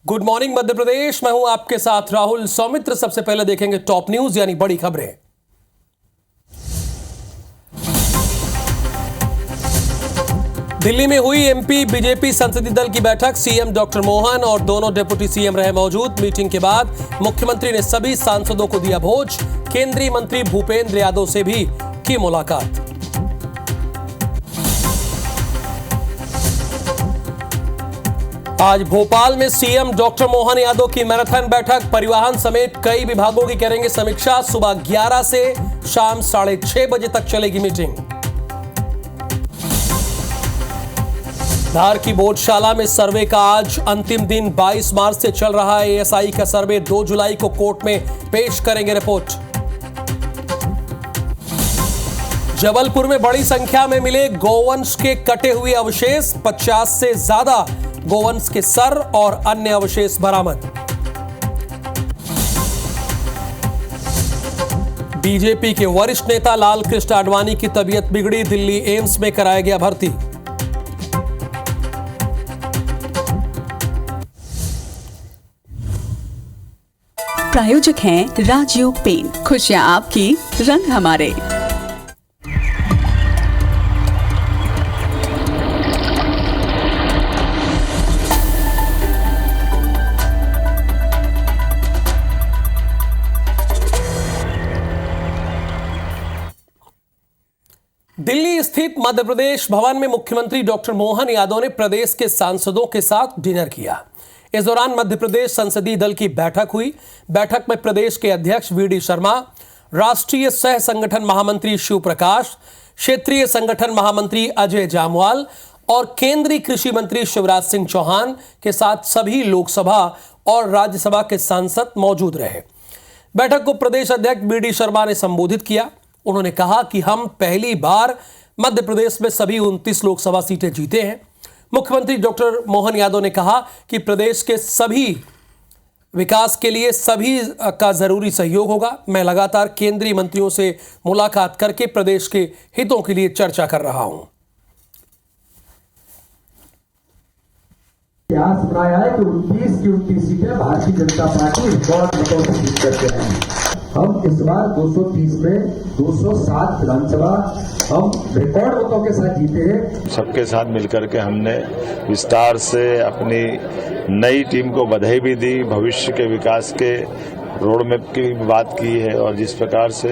Good morning Madhya Pradesh. मैं हूं आपके साथ राहुल सौमित्र। सबसे पहले देखेंगे टॉप न्यूज यानी बड़ी खबरें। दिल्ली में हुई एमपी बीजेपी संसदीय दल की बैठक। सीएम डॉक्टर मोहन और दोनों डिप्टी सीएम रहे मौजूद। मीटिंग के बाद मुख्यमंत्री ने सभी सांसदों को दिया भोज। केंद्रीय मंत्री भूपेंद्र यादव से भी की मुलाकात। आज भोपाल में सीएम डॉक्टर मोहन यादव की मैराथन बैठक। परिवहन समेत कई विभागों की करेंगे समीक्षा। सुबह 11 से शाम 6:30 बजे तक चलेगी मीटिंग। धार की बोधशाला में सर्वे का आज अंतिम दिन। 22 मार्च से चल रहा है एएसआई का सर्वे। 2 जुलाई को कोर्ट में पेश करेंगे रिपोर्ट। जबलपुर में बड़ी संख्या में मिले गोवंश के कटे हुए अवशेष। 50 से ज्यादा गोवंश के सर और अन्य अवशेष बरामद। बीजेपी के वरिष्ठ नेता लाल कृष्ण आडवाणी की तबीयत बिगड़ी। दिल्ली एम्स में कराया गया भर्ती। प्रायोजक हैं राजयोग पेंट। खुशियां आपकी, रंग हमारे। दिल्ली स्थित मध्य प्रदेश भवन में मुख्यमंत्री डॉक्टर मोहन यादव ने प्रदेश के सांसदों के साथ डिनर किया। इस दौरान मध्य प्रदेश संसदीय दल की बैठक हुई। बैठक में प्रदेश के अध्यक्ष वीडी शर्मा, राष्ट्रीय सह संगठन महामंत्री शिव प्रकाश, क्षेत्रीय संगठन महामंत्री अजय जामवाल और केंद्रीय कृषि मंत्री शिवराज सिंह चौहान के साथ सभी लोकसभा और राज्यसभा के सांसद मौजूद रहे। बैठक को प्रदेश अध्यक्ष वीडी शर्मा ने संबोधित किया। उन्होंने कहा कि हम पहली बार मध्य प्रदेश में सभी 29 लोकसभा सीटें जीते हैं। मुख्यमंत्री डॉक्टर मोहन यादव ने कहा कि प्रदेश के सभी विकास के लिए सभी का जरूरी सहयोग होगा। मैं लगातार केंद्रीय मंत्रियों से मुलाकात करके प्रदेश के हितों के लिए चर्चा कर रहा हूं। इतिहास बनाया है कि 29 की 29 सीटें भारतीय जनता पार्टी रिकॉर्ड मतों से जीत करके आई है। हम इस बार 230 में 207 विधानसभा हम रिकॉर्ड मतों के साथ जीते हैं। सबके साथ मिलकर के हमने विस्तार से अपनी नई टीम को बधाई भी दी। भविष्य के विकास के रोड मैप की भी बात की है और जिस प्रकार से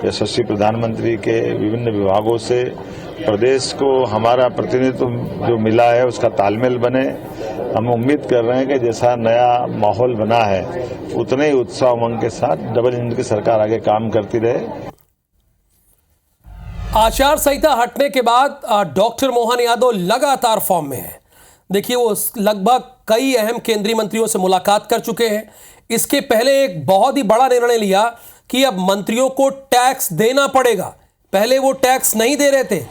यशस्वी प्रधानमंत्री के विभिन्न विभागों से प्रदेश को हमारा प्रतिनिधित्व जो मिला है उसका तालमेल बने। हम उम्मीद कर रहे हैं कि जैसा नया माहौल बना है उतने ही उत्साह उमंग के साथ डबल इंजन की सरकार आगे काम करती रहे। आचार संहिता हटने के बाद डॉक्टर मोहन यादव लगातार फॉर्म में है। देखिए, वो लगभग कई अहम केंद्रीय मंत्रियों से मुलाकात कर चुके हैं। इसके पहले एक बहुत ही बड़ा निर्णय लिया कि अब मंत्रियों को टैक्स देना पड़ेगा। पहले वो टैक्स नहीं दे रहे थे,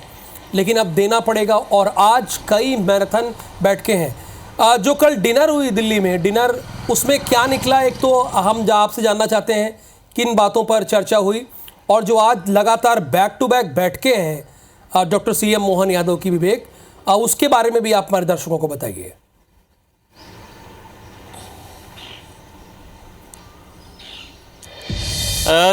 लेकिन अब देना पड़ेगा। और आज कई मैराथन बैठकें हैं। जो कल डिनर हुई दिल्ली में, डिनर उसमें क्या निकला, एक तो हम आपसे जानना चाहते हैं किन बातों पर चर्चा हुई, और जो आज लगातार बैक टू बैक बैठकें हैं डॉक्टर सीएम मोहन यादव की विवेक, उसके बारे में भी आप हमारे दर्शकों को बताइए।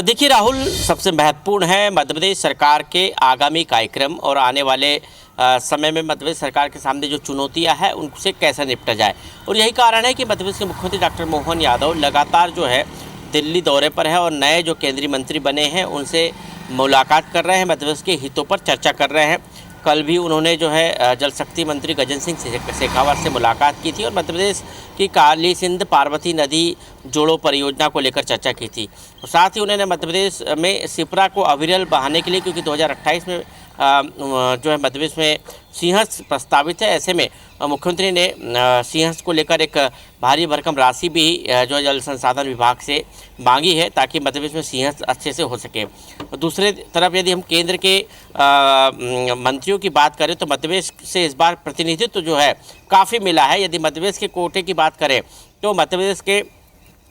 देखिए राहुल, सबसे महत्वपूर्ण है मध्य प्रदेश सरकार के आगामी कार्यक्रम और आने वाले समय में मध्य प्रदेश सरकार के सामने जो चुनौतियां हैं उनसे कैसे निपटा जाए। और यही कारण है कि मध्य प्रदेश के मुख्यमंत्री डॉक्टर मोहन यादव लगातार जो है दिल्ली दौरे पर है और नए जो केंद्रीय मंत्री बने हैं उनसे मुलाकात कर रहे हैं, मध्य प्रदेश के हितों पर चर्चा कर रहे हैं। कल भी उन्होंने जो है जल शक्ति मंत्री गजेंद्र सिंह शेखावत से मुलाकात की थी और मध्य प्रदेश की काली सिंध पार्वती नदी जोड़ो परियोजना को लेकर चर्चा की थी। और साथ ही उन्होंने मध्य प्रदेश में सिपरा को अविरल बढ़ाने के लिए, क्योंकि 2028 में जो है मध्य प्रदेश में सिंहस्थ प्रस्तावित है, ऐसे में मुख्यमंत्री ने सिंहस्थ को लेकर एक भारी भरकम राशि भी जो है जल संसाधन विभाग से मांगी है ताकि मध्य प्रदेश में सिंहस्थ अच्छे से हो सके। दूसरे तरफ यदि हम केंद्र के मंत्रियों की बात करें तो मध्य प्रदेश से इस बार प्रतिनिधित्व जो है काफ़ी मिला है। यदि मध्य प्रदेश के कोटे की बात करें तो मध्य प्रदेश के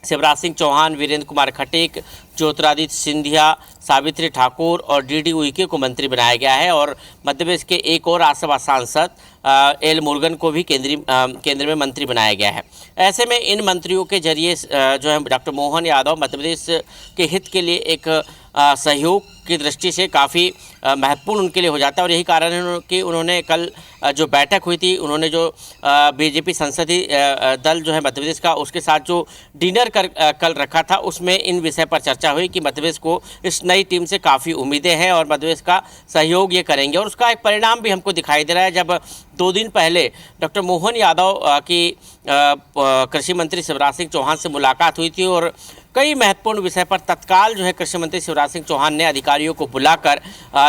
शिवराज सिंह चौहान, वीरेंद्र कुमार खटीक, ज्योतिरादित्य सिंधिया, सावित्री ठाकुर और डीडी उइके को मंत्री बनाया गया है और मध्य प्रदेश के एक और राज्यसभा सांसद एल मुरुगन को भी केंद्र में मंत्री बनाया गया है। ऐसे में इन मंत्रियों के जरिए जो है डॉक्टर मोहन यादव मध्य प्रदेश के हित के लिए एक सहयोग की दृष्टि से काफ़ी महत्वपूर्ण उनके लिए हो जाता है और यही कारण है कि उन्होंने कल जो बैठक हुई थी, उन्होंने जो बीजेपी संसदीय दल जो है मध्य प्रदेश का, उसके साथ जो डिनर कल रखा था, उसमें इन विषय पर चर्चा हुई कि मध्य प्रदेश को इस नई टीम से काफ़ी उम्मीदें हैं और मध्य प्रदेश का सहयोग ये करेंगे और उसका एक परिणाम भी हमको दिखाई दे रहा है। जब 2 दिन पहले डॉक्टर मोहन यादव की कृषि मंत्री शिवराज सिंह चौहान से मुलाकात हुई थी और कई महत्वपूर्ण विषय पर तत्काल जो है कृषि मंत्री शिवराज सिंह चौहान ने अधिकारियों को बुलाकर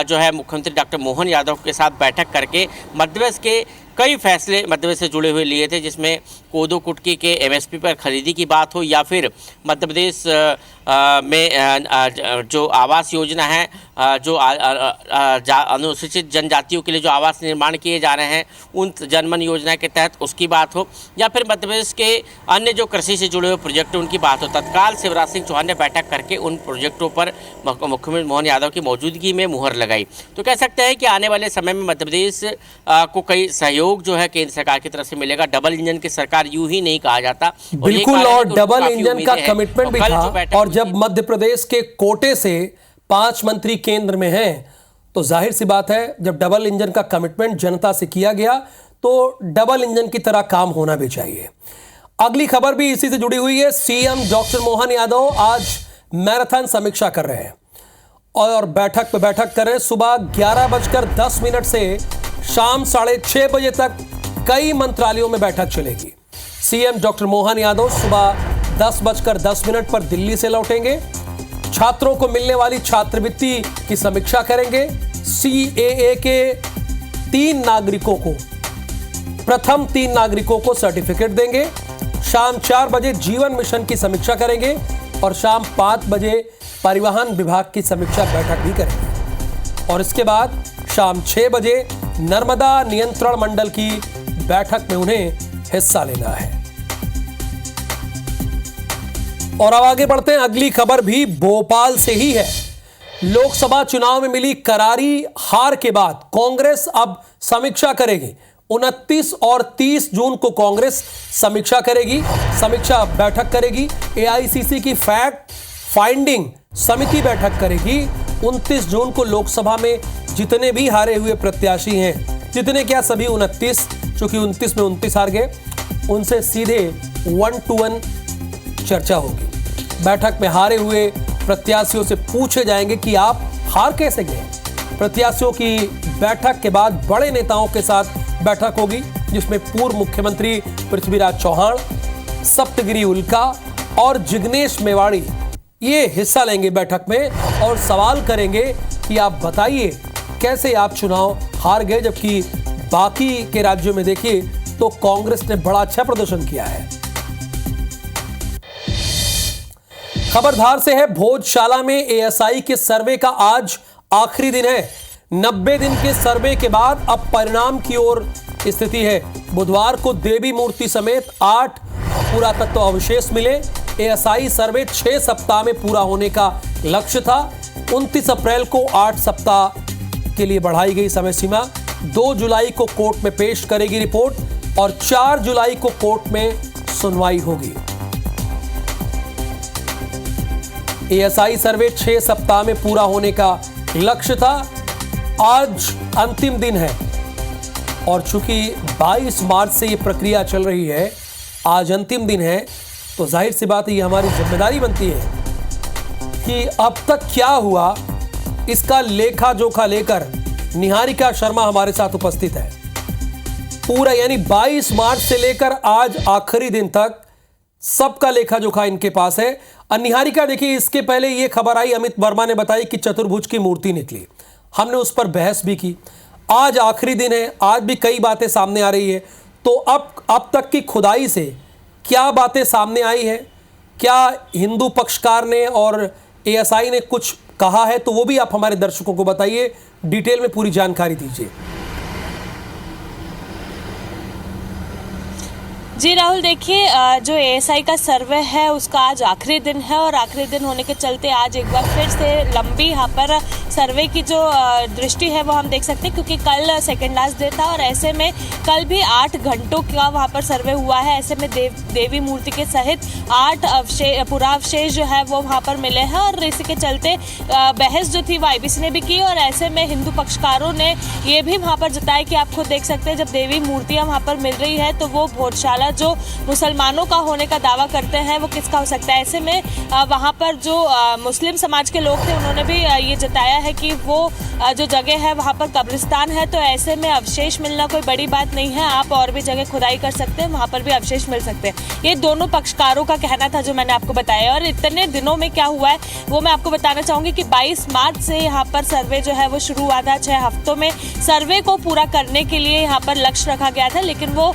जो है मुख्यमंत्री डॉक्टर मोहन यादव के साथ बैठक करके मध्य प्रदेश के कई फैसले मध्य प्रदेश से जुड़े हुए लिए थे, जिसमें कोदो कुटकी के एमएसपी पर खरीदी की बात हो या फिर मध्य प्रदेश में जो आवास योजना है, जो अनुसूचित जनजातियों के लिए जो आवास निर्माण किए जा रहे हैं उन जनमन योजना के तहत उसकी बात हो या फिर मध्य प्रदेश के अन्य जो कृषि से जुड़े हुए प्रोजेक्ट उनकी बात हो। तत्काल शिवराज सिंह चौहान ने बैठक करके उन प्रोजेक्टों पर मुख्यमंत्री मोहन यादव की मौजूदगी में मुहर लगाई। तो कह सकते हैं कि आने वाले समय में मध्य प्रदेश को कई सहयोग जो है केंद्र सरकार की तरफ से मिलेगा। डबल इंजन की सरकार यूं ही नहीं कहा जाता। बिल्कुल, और डबल इंजन का कमिटमेंट भी था और जब मध्य प्रदेश के कोटे से 5 मंत्री केंद्र में हैं तो जाहिर सी बात है जब डबल इंजन का कमिटमेंट जनता से किया गया तो डबल इंजन की तरह काम होना भी चाहिए। अगली खबर भी इसी से जुड़ी हुई है। सीएम डॉक्टर मोहन यादव आज मैराथन समीक्षा कर रहे हैं और बैठक पे बैठक कर रहे हैं। सुबह 11:10 से शाम 6:30 बजे तक कई मंत्रालयों में बैठक चलेगी। सीएम डॉक्टर मोहन यादव सुबह 10:10 पर दिल्ली से लौटेंगे। छात्रों को मिलने वाली छात्रवृत्ति की समीक्षा करेंगे। सीएए के 3 नागरिकों को, प्रथम 3 नागरिकों को सर्टिफिकेट देंगे। शाम 4 बजे जीवन मिशन की समीक्षा करेंगे और शाम 5 बजे परिवहन विभाग की समीक्षा बैठक भी करेंगे और इसके बाद शाम 6 बजे नर्मदा नियंत्रण मंडल की बैठक में उन्हें हिस्सा लेना है। और अब आगे बढ़ते हैं। अगली खबर भी भोपाल से ही है। लोकसभा चुनाव में मिली करारी हार के बाद कांग्रेस अब समीक्षा करेगी। 29 और 30 जून को कांग्रेस समीक्षा करेगी, समीक्षा बैठक करेगी। एआईसीसी की फैक्ट फाइंडिंग समिति बैठक करेगी। 29 जून को लोकसभा में जितने भी हारे हुए प्रत्याशी हैं, जितने क्या सभी 29, चूंकि 29 में 29 हार गए, उनसे सीधे 1-to-1 चर्चा होगी। बैठक में हारे हुए प्रत्याशियों से पूछे जाएंगे कि आप हार कैसे गए। प्रत्याशियों की बैठक के बाद बड़े नेताओं के साथ बैठक होगी जिसमें पूर्व मुख्यमंत्री पृथ्वीराज चौहान, सप्तगिरी उल्का और जिग्नेश मेवाड़ी ये हिस्सा लेंगे बैठक में और सवाल करेंगे कि आप बताइए कैसे आप चुनाव हार गए, जबकि बाकी के राज्यों में देखिए तो कांग्रेस ने बड़ा अच्छा प्रदर्शन किया है। खबरधार से है, भोजशाला में एएसआई के सर्वे का आज आखिरी दिन है। 90 दिन के सर्वे के बाद अब परिणाम की ओर स्थिति है। बुधवार को देवी मूर्ति समेत 8 पुरातत्व अवशेष मिले। एएसआई सर्वे 6 सप्ताह में पूरा होने का लक्ष्य था। 29 अप्रैल को 8 सप्ताह के लिए बढ़ाई गई समय सीमा। 2 जुलाई को कोर्ट में पेश करेगी रिपोर्ट और 4 जुलाई को कोर्ट में सुनवाई होगी। एएसआई सर्वे 6 सप्ताह में पूरा होने का लक्ष्य था। आज अंतिम दिन है और चूंकि 22 मार्च से ये प्रक्रिया चल रही है, आज अंतिम दिन है, तो जाहिर सी बात है ये हमारी जिम्मेदारी बनती है कि अब तक क्या हुआ इसका लेखा जोखा लेकर निहारिका शर्मा हमारे साथ उपस्थित है। पूरा यानी 22 मार्च से लेकर आज आखिरी दिन तक सबका लेखा जोखा इनके पास है। निहारिका, देखिए इसके पहले ये खबर आई, अमित वर्मा ने बताई कि चतुर्भुज की मूर्ति निकली, हमने उस पर बहस भी की। आज आखिरी दिन है, आज भी कई बातें सामने आ रही है, तो अब तक की खुदाई से क्या बातें सामने आई है? क्या हिंदू पक्षकार ने और एएसआई ने कुछ कहा है? तो वो भी आप हमारे दर्शकों को बताइए, डिटेल में पूरी जानकारी दीजिए। जी राहुल, देखिए जो एएसआई का सर्वे है उसका आज आखिरी दिन है और आखिरी दिन होने के चलते आज एक बार फिर से लंबी यहाँ पर सर्वे की जो दृष्टि है वो हम देख सकते हैं, क्योंकि कल सेकेंड लास्ट डे था और ऐसे में कल भी 8 घंटों का वहाँ पर सर्वे हुआ है। ऐसे में देवी मूर्ति के सहित 8 पुरावशेष जो है वो वहाँ पर मिले हैं और इसी के चलते बहस जो थी वो आईबीसी ने भी की और ऐसे में हिंदू पक्षकारों ने ये भी वहाँ पर जताया कि आप खुद देख सकते हैं जब देवी मूर्तियाँ वहाँ पर मिल रही है तो वो भोजशाला जो मुसलमानों का होने का दावा करते हैं वो किसका हो सकता है। ऐसे में वहाँ पर जो मुस्लिम समाज के लोग थे उन्होंने भी ये जताया है कि वो जो जगह है वहाँ पर कब्रिस्तान है, तो ऐसे में अवशेष मिलना कोई बड़ी बात नहीं है, आप और भी जगह खुदाई कर सकते हैं, वहाँ पर भी अवशेष मिल सकते हैं। ये दोनों पक्षकारों का कहना था जो मैंने आपको बताया। और इतने दिनों में क्या हुआ है वो मैं आपको बताना चाहूँगी कि 22 मार्च से यहाँ पर सर्वे जो है वो शुरू हुआ था। 6 हफ्तों में सर्वे को पूरा करने के लिए यहाँ पर लक्ष्य रखा गया था, लेकिन वो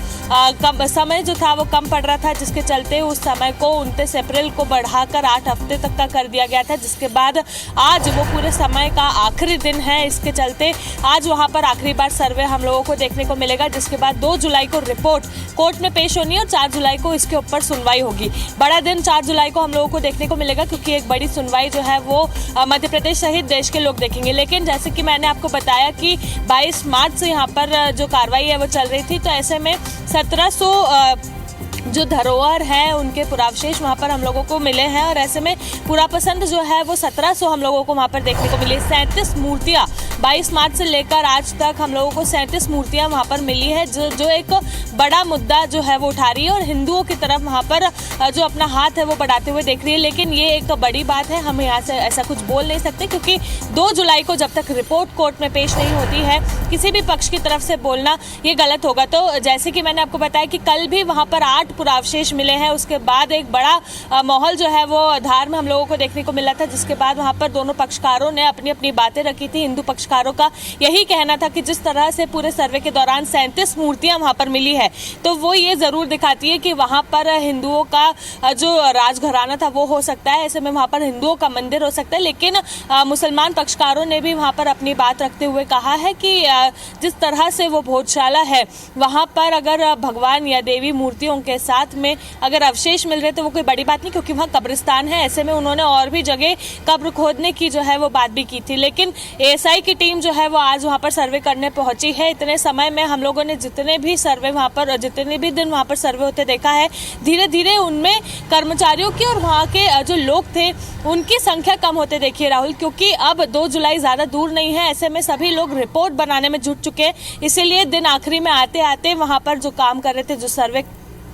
समय जो था वो कम पड़ रहा था, जिसके चलते उस समय को 29 अप्रैल को बढ़ाकर 8 हफ्ते तक का कर दिया गया था, जिसके बाद आज वो पूरे समय का आखिरी दिन है। इसके चलते आज वहाँ पर आखिरी बार सर्वे हम लोगों को देखने को मिलेगा, जिसके बाद 2 जुलाई को रिपोर्ट कोर्ट में पेश होनी है और 4 जुलाई को इसके ऊपर सुनवाई होगी। बड़ा दिन 4 जुलाई को हम लोगों को देखने को मिलेगा, क्योंकि एक बड़ी सुनवाई जो है वो मध्य प्रदेश सहित देश के लोग देखेंगे। लेकिन जैसे कि मैंने आपको बताया कि 22 मार्च से यहाँ पर जो कार्रवाई है वो चल रही थी, तो ऐसे में 1700 जो धरोहर है उनके पुरावशेष वहाँ पर हम लोगों को मिले हैं और ऐसे में पुरापसंद जो है वो 1700 हम लोगों को वहाँ पर देखने को मिली। 37 मूर्तियाँ 22 मार्च से लेकर आज तक हम लोगों को 37 मूर्तियाँ वहाँ पर मिली है, जो एक बड़ा मुद्दा जो है वो उठा रही है और हिंदुओं की तरफ वहाँ पर जो अपना हाथ है वो बढ़ाते हुए देख रही है। लेकिन ये एक बड़ी बात है, हम यहाँ से ऐसा कुछ बोल नहीं सकते, क्योंकि 2 जुलाई को जब तक रिपोर्ट कोर्ट में पेश नहीं होती है किसी भी पक्ष की तरफ से बोलना ये गलत होगा। तो जैसे कि मैंने आपको बताया कि कल भी वहाँ पर 8 पुरावशेष मिले हैं, उसके बाद एक बड़ा माहौल जो है वो धार में हम लोगों को देखने को मिला था, जिसके बाद वहाँ पर दोनों पक्षकारों ने अपनी अपनी बातें रखी थी। हिंदू पक्षकारों का यही कहना था कि जिस तरह से पूरे सर्वे के दौरान 37 मूर्तियां वहाँ पर मिली है, तो वो ये जरूर दिखाती है कि वहाँ पर हिंदुओं का जो राजघराना था वो हो सकता है, ऐसे में वहाँ पर हिंदुओं का मंदिर हो सकता है। लेकिन मुसलमान पक्षकारों ने भी वहाँ पर अपनी बात रखते हुए कहा है कि जिस तरह से वो भोजशाला है वहाँ पर अगर भगवान या देवी मूर्तियों के साथ में अगर अवशेष मिल रहे तो वो कोई बड़ी बात नहीं, क्योंकि वहाँ कब्रिस्तान है। ऐसे में उन्होंने और भी जगह कब्र खोदने की जो है वो बात भी की थी। लेकिन एएसआई की टीम जो है वो आज वहाँ पर सर्वे करने पहुंची है। इतने समय में हम लोगों ने जितने भी सर्वे वहाँ पर जितने भी दिन वहाँ पर सर्वे होते देखा है, धीरे धीरे उनमें कर्मचारियों की और वहाँ के जो लोग थे उनकी संख्या कम होते देखिए राहुल, क्योंकि अब 2 जुलाई ज़्यादा दूर नहीं है। ऐसे में सभी लोग रिपोर्ट बनाने में जुट चुके हैं, इसीलिए दिन आखिरी में आते आते वहाँ पर जो काम कर रहे थे, जो सर्वे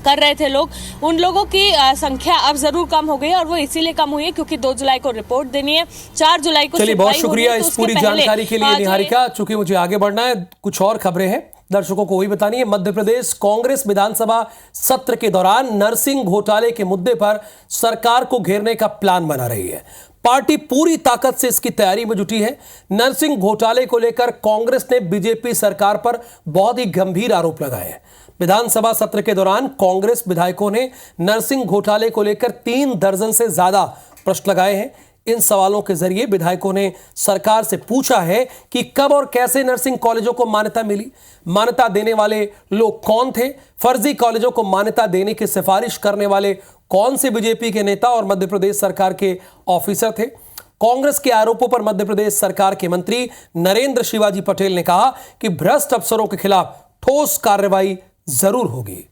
कर रहे थे लोग, उन लोगों की संख्या अब जरूर कम हो गई और वो इसीलिए कम हुई है क्योंकि 2 जुलाई को रिपोर्ट देनी है, 4 जुलाई को। चलिए, बहुत शुक्रिया इस पूरी जानकारी के लिए निहारिका। चूंकि मुझे आगे बढ़ना है, कुछ और खबरें हैं दर्शकों को वही बतानी है। मध्य प्रदेश कांग्रेस विधानसभा सत्र के दौरान नरसिंह घोटाले के मुद्दे पर सरकार को घेरने का प्लान बना रही है। पार्टी पूरी ताकत से इसकी तैयारी में जुटी है। नरसिंह घोटाले को लेकर कांग्रेस ने बीजेपी सरकार पर बहुत ही गंभीर आरोप लगाए हैं। विधानसभा सत्र के दौरान कांग्रेस विधायकों ने नरसिंह घोटाले को लेकर 3 दर्जन से ज्यादा प्रश्न लगाए हैं। इन सवालों के जरिए विधायकों ने सरकार से पूछा है कि कब और कैसे नर्सिंग कॉलेजों को मान्यता मिली, मान्यता देने वाले लोग कौन थे, फर्जी कॉलेजों को मान्यता देने की सिफारिश करने वाले कौन से बीजेपी के नेता और मध्य प्रदेश सरकार के ऑफिसर थे। कांग्रेस के आरोपों पर मध्य प्रदेश सरकार के मंत्री नरेंद्र शिवाजी पटेल ने कहा कि भ्रष्ट अफसरों के खिलाफ ठोस कार्रवाई जरूर होगी।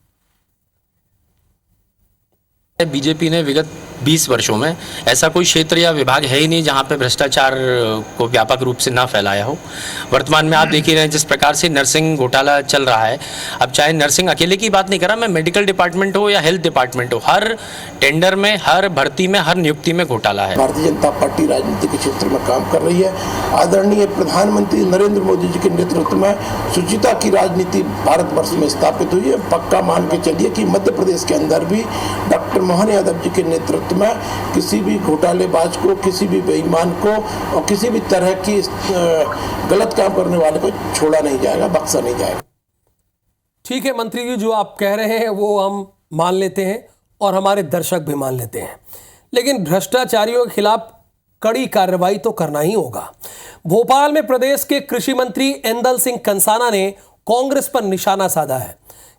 बीजेपी ने विगत 20 वर्षों में ऐसा कोई क्षेत्र या विभाग है ही नहीं जहां पे भ्रष्टाचार को व्यापक रूप से ना फैलाया हो। वर्तमान में आप देख ही रहे हैं जिस प्रकार से नर्सिंग घोटाला चल रहा है। अब चाहे नर्सिंग अकेले की बात नहीं कर रहा मैं, मेडिकल डिपार्टमेंट हो या हेल्थ डिपार्टमेंट हो, हर टेंडर में, हर भर्ती में, हर नियुक्ति में घोटाला है। भारतीय जनता पार्टी राजनीति के क्षेत्र में काम कर रही है। आदरणीय प्रधानमंत्री नरेंद्र मोदी जी के नेतृत्व में शुचिता की राजनीति भारतवर्ष में स्थापित हुई है। पक्का मान के चलिए कि मध्य प्रदेश के अंदर भी डॉक्टर मोहन यादव जी के नेतृत्व में किसी भी घोटालेबाज को, किसी भी बेईमान को और किसी भी तरह की गलत काम करने वाले को छोड़ा नहीं जाएगा, बख्शा नहीं जाएगा। ठीक है मंत्री जी, जो आप कह रहे हैं वो हम मान लेते हैं और हमारे दर्शक भी मान लेते हैं, लेकिन भ्रष्टाचारियों के खिलाफ कड़ी कार्रवाई तो करना ही होगा। भोपाल में प्रदेश के कृषि मंत्री ऐंदल सिंह कंसाना ने कांग्रेस पर निशाना साधा है।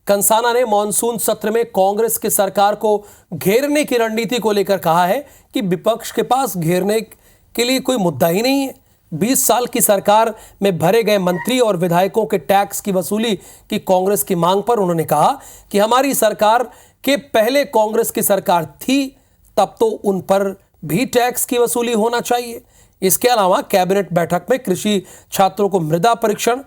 कंसाना ने मॉनसून सत्र में कांग्रेस की सरकार को घेरने की रणनीति को लेकर कहा है कि विपक्ष के पास घेरने के लिए कोई मुद्दा ही नहीं है। 20 साल की सरकार में भरे गए मंत्री और विधायकों के टैक्स की वसूली की कांग्रेस की मांग पर उन्होंने कहा कि हमारी सरकार के पहले कांग्रेस की सरकार थी, तब तो उन पर भी टैक्स की वसूली होना चाहिए। इसके अलावा कैबिनेट बैठक में कृषि छात्रों को मृदा परीक्षण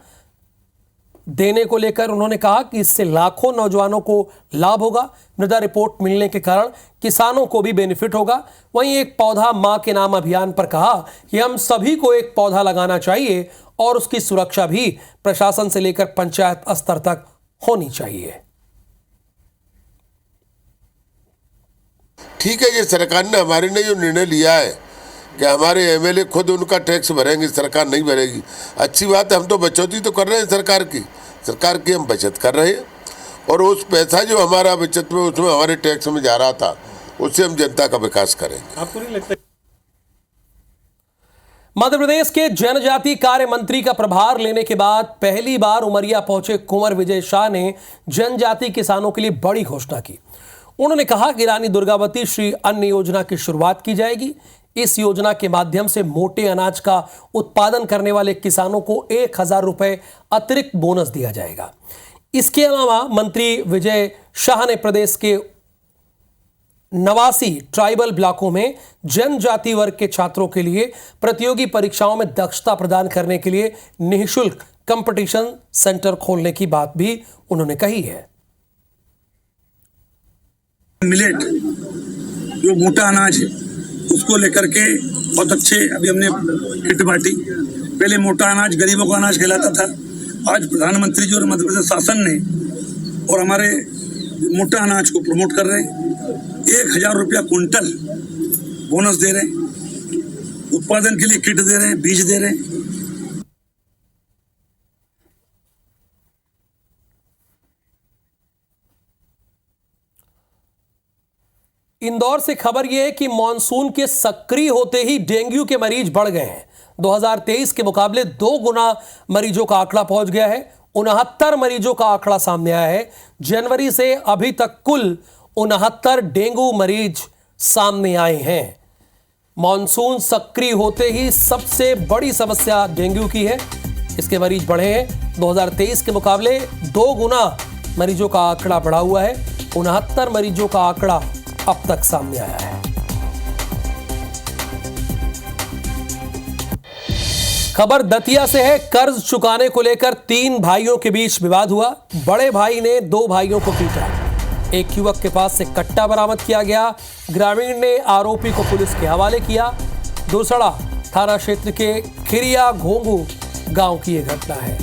देने को लेकर उन्होंने कहा कि इससे लाखों नौजवानों को लाभ होगा। मृदा रिपोर्ट मिलने के कारण किसानों को भी बेनिफिट होगा। वहीं एक पौधा मां के नाम अभियान पर कहा कि हम सभी को एक पौधा लगाना चाहिए और उसकी सुरक्षा भी प्रशासन से लेकर पंचायत स्तर तक होनी चाहिए। ठीक है, ये सरकार ने हमारे ने जो निर्णय लिया है कि हमारे एमएलए खुद उनका टैक्स भरेंगे, सरकार नहीं भरेगी, अच्छी बात है। हम तो बचौती तो कर रहे हैं सरकार की हम बचत कर रहे हैं और उस पैसा जो हमारा बचत में उसमें हमारे टैक्स में जा रहा था उससे हम जनता का विकास करेंगे। आपको नहीं लगता? मध्य प्रदेश के जनजाति कार्य मंत्री का प्रभार लेने के बाद पहली बार उमरिया पहुंचे कुंवर विजय शाह ने जनजाति किसानों के लिए बड़ी घोषणा की। उन्होंने कहा कि रानी दुर्गावती श्री अन्न योजना की शुरुआत की जाएगी। इस योजना के माध्यम से मोटे अनाज का उत्पादन करने वाले किसानों को 1000 रुपए अतिरिक्त बोनस दिया जाएगा। इसके अलावा मंत्री विजय शाह ने प्रदेश के 89 ट्राइबल ब्लॉकों में जनजाति वर्ग के छात्रों के लिए प्रतियोगी परीक्षाओं में दक्षता प्रदान करने के लिए निःशुल्क कंपटीशन सेंटर खोलने की बात भी उन्होंने कही है। मिलेट जो मोटा अनाज है उसको लेकर के बहुत अच्छे अभी हमने किट बांटी। पहले मोटा अनाज गरीबों का अनाज कहलाता था। आज प्रधानमंत्री जी और मध्य प्रदेश शासन ने और हमारे मोटा अनाज को प्रमोट कर रहे हैं। 1000 रुपया क्विंटल बोनस दे रहे हैं, उत्पादन के लिए किट दे रहे हैं, बीज दे रहे हैं। इंदौर से खबर यह है कि मानसून के सक्रिय होते ही डेंगू के मरीज बढ़ गए हैं। 2023 के मुकाबले 2 गुना मरीजों का आंकड़ा पहुंच गया है। 69 मरीजों का आंकड़ा सामने आया है। जनवरी से अभी तक कुल 69 डेंगू मरीज सामने आए हैं। मानसून सक्रिय होते ही सबसे बड़ी समस्या डेंगू की है। इसके मरीज बढ़े हैं। 2023 के मुकाबले 2 गुना मरीजों का आंकड़ा बढ़ा हुआ है। 69 मरीजों का आंकड़ा अब तक सामने आया है। खबर दतिया से है। कर्ज चुकाने को लेकर 3 भाइयों के बीच विवाद हुआ। बड़े भाई ने 2 भाइयों को पीटा। एक युवक के पास से कट्टा बरामद किया गया। ग्रामीण ने आरोपी को पुलिस के हवाले किया। दुसड़ा थाना क्षेत्र के खिरिया घोंगू गांव की यह घटना है।